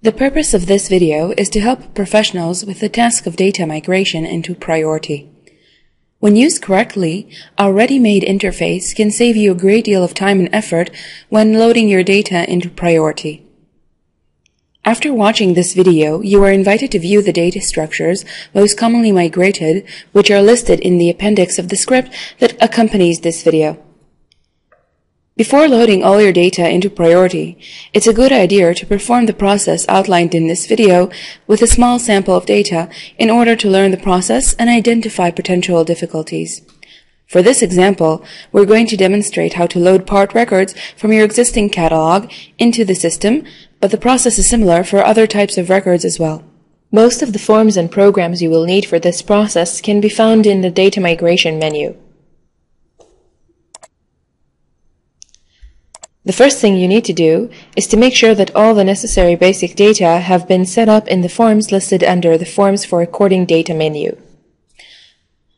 The purpose of this video is to help professionals with the task of data migration into Priority. When used correctly, our ready-made interface can save you a great deal of time and effort when loading your data into Priority. After watching this video, you are invited to view the data structures most commonly migrated, which are listed in the appendix of the script that accompanies this video. Before loading all your data into Priority, it's a good idea to perform the process outlined in this video with a small sample of data in order to learn the process and identify potential difficulties. For this example, we're going to demonstrate how to load part records from your existing catalog into the system, but the process is similar for other types of records as well. Most of the forms and programs you will need for this process can be found in the Data Migration menu. The first thing you need to do is to make sure that all the necessary basic data have been set up in the forms listed under the Forms for Recording Data menu.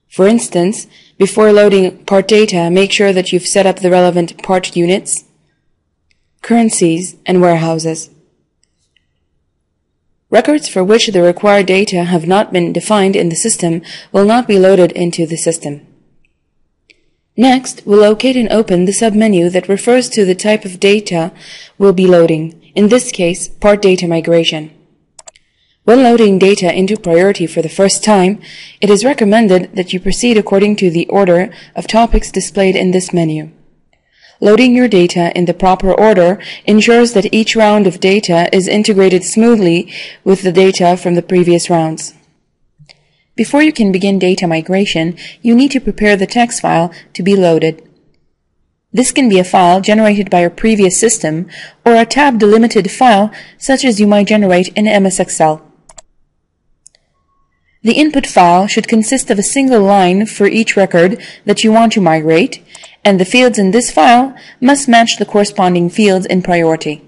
For instance, before loading part data, make sure that you've set up the relevant part units, currencies, and warehouses. Records for which the required data have not been defined in the system will not be loaded into the system. Next, we'll locate and open the submenu that refers to the type of data we'll be loading, in this case, part data migration. When loading data into Priority for the first time, it is recommended that you proceed according to the order of topics displayed in this menu. Loading your data in the proper order ensures that each round of data is integrated smoothly with the data from the previous rounds. Before you can begin data migration, you need to prepare the text file to be loaded. This can be a file generated by your previous system or a tab-delimited file such as you might generate in MS Excel. The input file should consist of a single line for each record that you want to migrate, and the fields in this file must match the corresponding fields in Priority.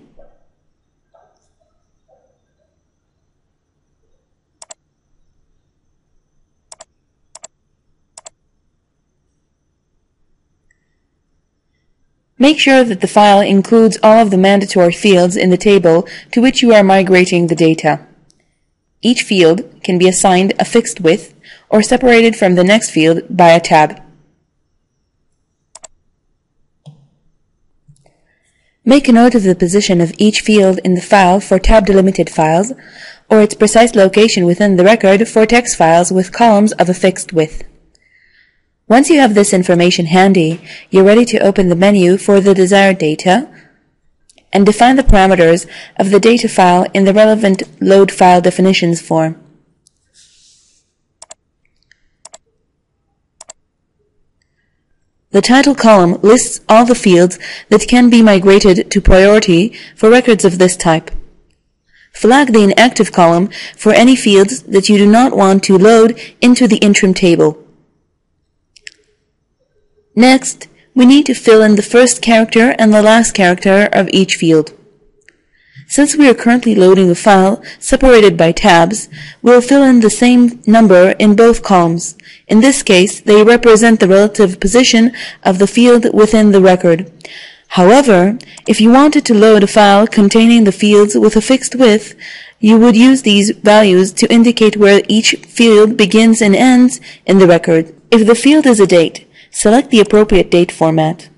Make sure that the file includes all of the mandatory fields in the table to which you are migrating the data. Each field can be assigned a fixed width or separated from the next field by a tab. Make a note of the position of each field in the file for tab-delimited files, or its precise location within the record for text files with columns of a fixed width. Once you have this information handy, you're ready to open the menu for the desired data and define the parameters of the data file in the relevant Load File Definitions form. The title column lists all the fields that can be migrated to Priority for records of this type. Flag the inactive column for any fields that you do not want to load into the Interim table. Next, we need to fill in the first character and the last character of each field. Since we are currently loading a file separated by tabs, we'll fill in the same number in both columns. In this case, they represent the relative position of the field within the record. However, if you wanted to load a file containing the fields with a fixed width, you would use these values to indicate where each field begins and ends in the record. If the field is a date, select the appropriate date format.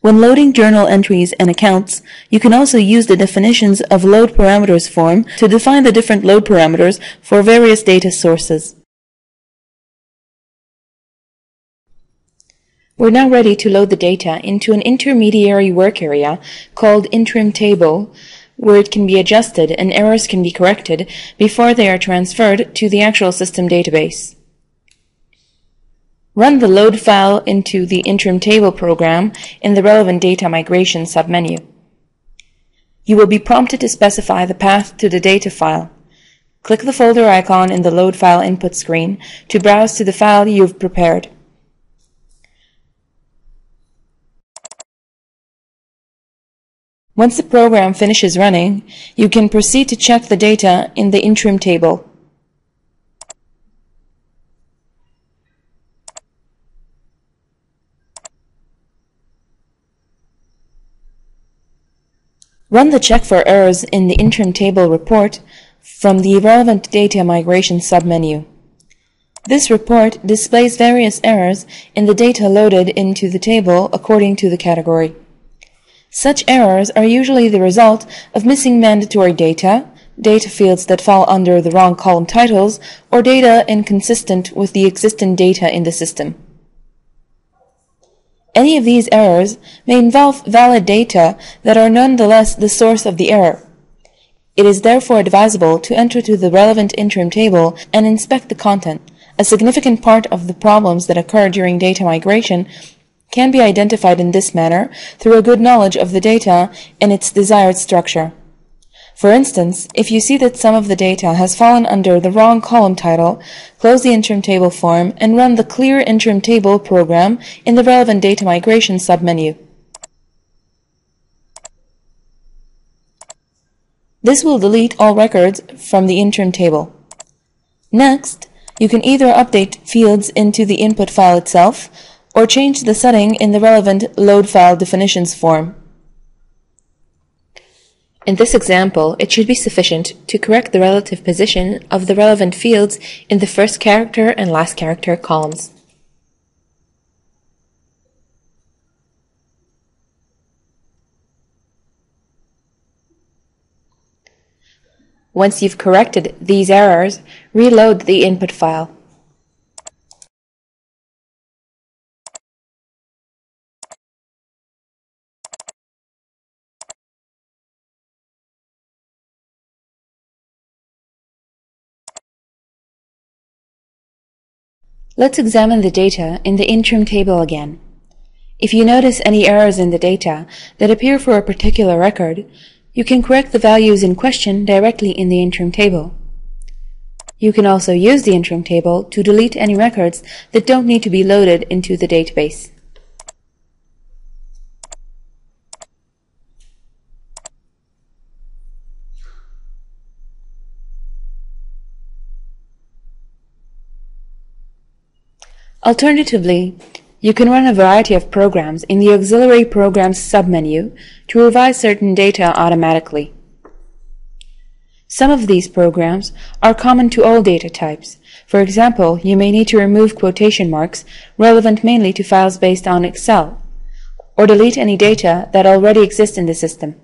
When loading journal entries and accounts, you can also use the definitions of load parameters form to define the different load parameters for various data sources. We're now ready to load the data into an intermediary work area called Interim Table, where it can be adjusted and errors can be corrected before they are transferred to the actual system database. Run the Load File into the Interim Table program in the relevant Data Migration submenu. You will be prompted to specify the path to the data file. Click the folder icon in the Load File input screen to browse to the file you've prepared. Once the program finishes running, you can proceed to check the data in the Interim Table. Run the Check for Errors in the Interim Table report from the Relevant Data Migration submenu. This report displays various errors in the data loaded into the table according to the category. Such errors are usually the result of missing mandatory data, data fields that fall under the wrong column titles, or data inconsistent with the existing data in the system. Any of these errors may involve valid data that are nonetheless the source of the error. It is therefore advisable to enter to the relevant interim table and inspect the content. A significant part of the problems that occur during data migration can be identified in this manner through a good knowledge of the data and its desired structure. For instance, if you see that some of the data has fallen under the wrong column title, close the interim table form and run the Clear Interim Table program in the Relevant Data Migration submenu. This will delete all records from the interim table. Next, you can either update fields into the input file itself or change the setting in the relevant Load File Definitions form. In this example, it should be sufficient to correct the relative position of the relevant fields in the first character and last character columns. Once you've corrected these errors, reload the input file. Let's examine the data in the interim table again. If you notice any errors in the data that appear for a particular record, you can correct the values in question directly in the interim table. You can also use the interim table to delete any records that don't need to be loaded into the database. Alternatively, you can run a variety of programs in the Auxiliary Programs submenu to revise certain data automatically. Some of these programs are common to all data types. For example, you may need to remove quotation marks relevant mainly to files based on Excel, or delete any data that already exists in the system.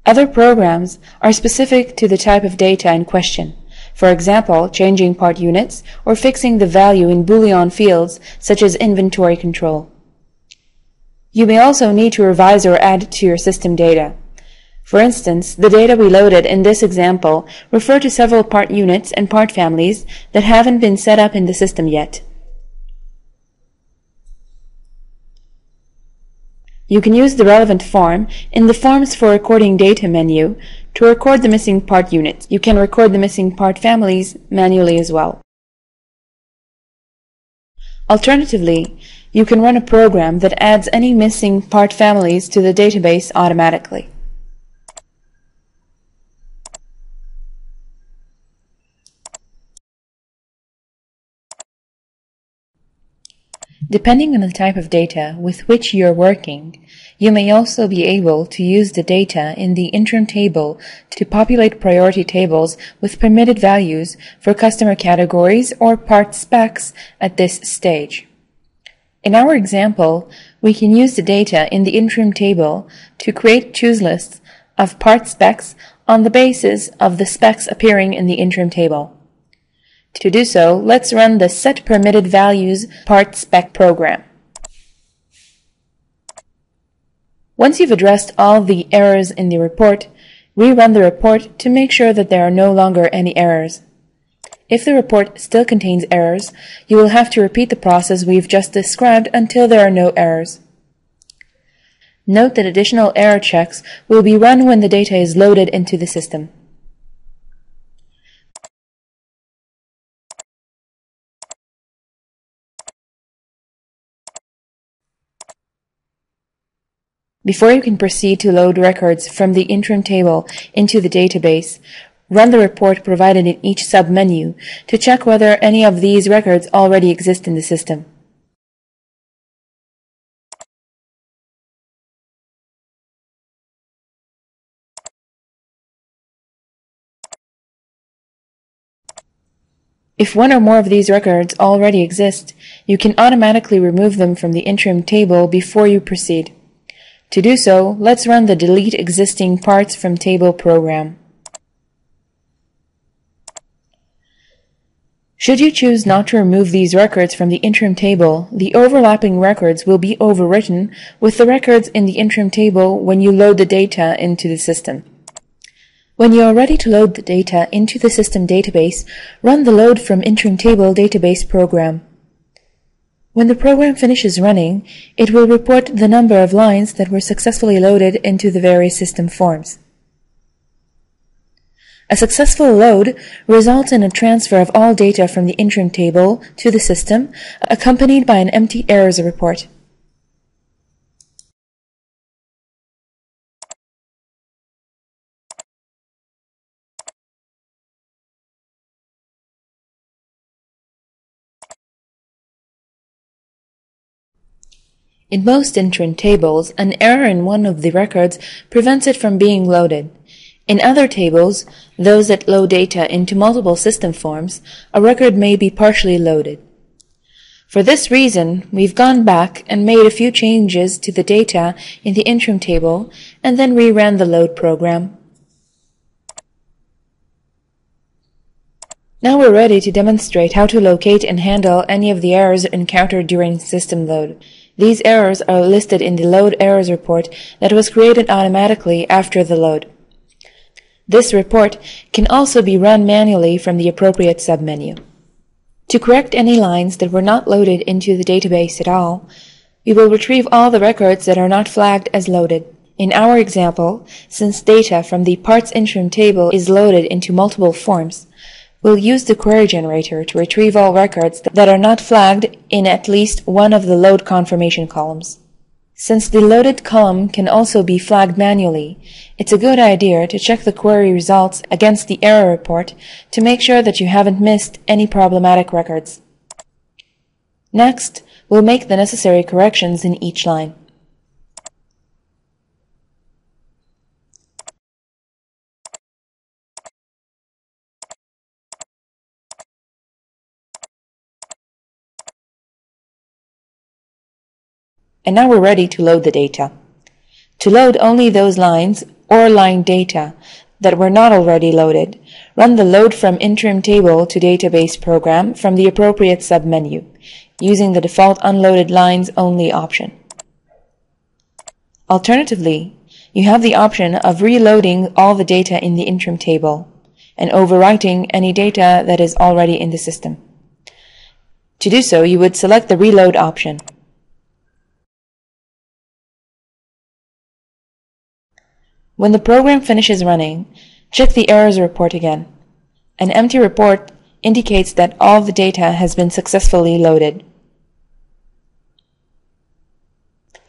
Other programs are specific to the type of data in question. For example, changing part units or fixing the value in Boolean fields such as inventory control. You may also need to revise or add to your system data. For instance, the data we loaded in this example refer to several part units and part families that haven't been set up in the system yet. You can use the relevant form in the Forms for Recording Data menu to record the missing part units. You can record the missing part families manually as well. Alternatively, you can run a program that adds any missing part families to the database automatically. Depending on the type of data with which you are working, you may also be able to use the data in the interim table to populate priority tables with permitted values for customer categories or part specs at this stage. In our example, we can use the data in the interim table to create choose lists of part specs on the basis of the specs appearing in the interim table. To do so, let's run the Set Permitted Values Part Spec program. Once you've addressed all the errors in the report, rerun the report to make sure that there are no longer any errors. If the report still contains errors, you will have to repeat the process we've just described until there are no errors. Note that additional error checks will be run when the data is loaded into the system. Before you can proceed to load records from the interim table into the database, run the report provided in each submenu to check whether any of these records already exist in the system. If one or more of these records already exist, you can automatically remove them from the interim table before you proceed. To do so, let's run the Delete Existing Parts from Table program. Should you choose not to remove these records from the interim table, the overlapping records will be overwritten with the records in the interim table when you load the data into the system. When you are ready to load the data into the system database, run the Load from Interim Table database program. When the program finishes running, it will report the number of lines that were successfully loaded into the various system forms. A successful load results in a transfer of all data from the interim table to the system, accompanied by an empty errors report. In most interim tables, an error in one of the records prevents it from being loaded. In other tables, those that load data into multiple system forms, a record may be partially loaded. For this reason, we've gone back and made a few changes to the data in the interim table and then reran the load program. Now we're ready to demonstrate how to locate and handle any of the errors encountered during system load. These errors are listed in the Load Errors report that was created automatically after the load. This report can also be run manually from the appropriate submenu. To correct any lines that were not loaded into the database at all, we will retrieve all the records that are not flagged as loaded. In our example, since data from the Parts Interim table is loaded into multiple forms, we'll use the query generator to retrieve all records that are not flagged in at least one of the load confirmation columns. Since the loaded column can also be flagged manually, it's a good idea to check the query results against the error report to make sure that you haven't missed any problematic records. Next, we'll make the necessary corrections in each line. And now we're ready to load the data. To load only those lines or line data that were not already loaded, run the Load from Interim Table to Database program from the appropriate submenu, using the default Unloaded Lines Only option. Alternatively, you have the option of reloading all the data in the interim table and overwriting any data that is already in the system. To do so, you would select the Reload option. When the program finishes running, check the errors report again. An empty report indicates that all the data has been successfully loaded.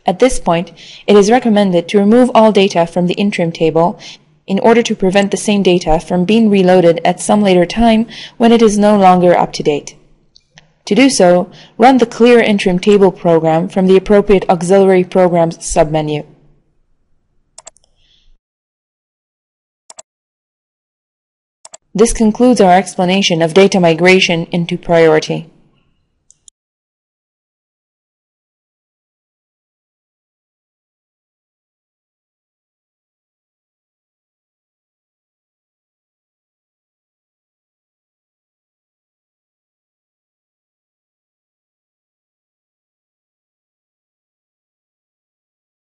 At this point, it is recommended to remove all data from the interim table in order to prevent the same data from being reloaded at some later time when it is no longer up to date. To do so, run the Clear Interim Table program from the appropriate Auxiliary Programs submenu. This concludes our explanation of data migration into Priority.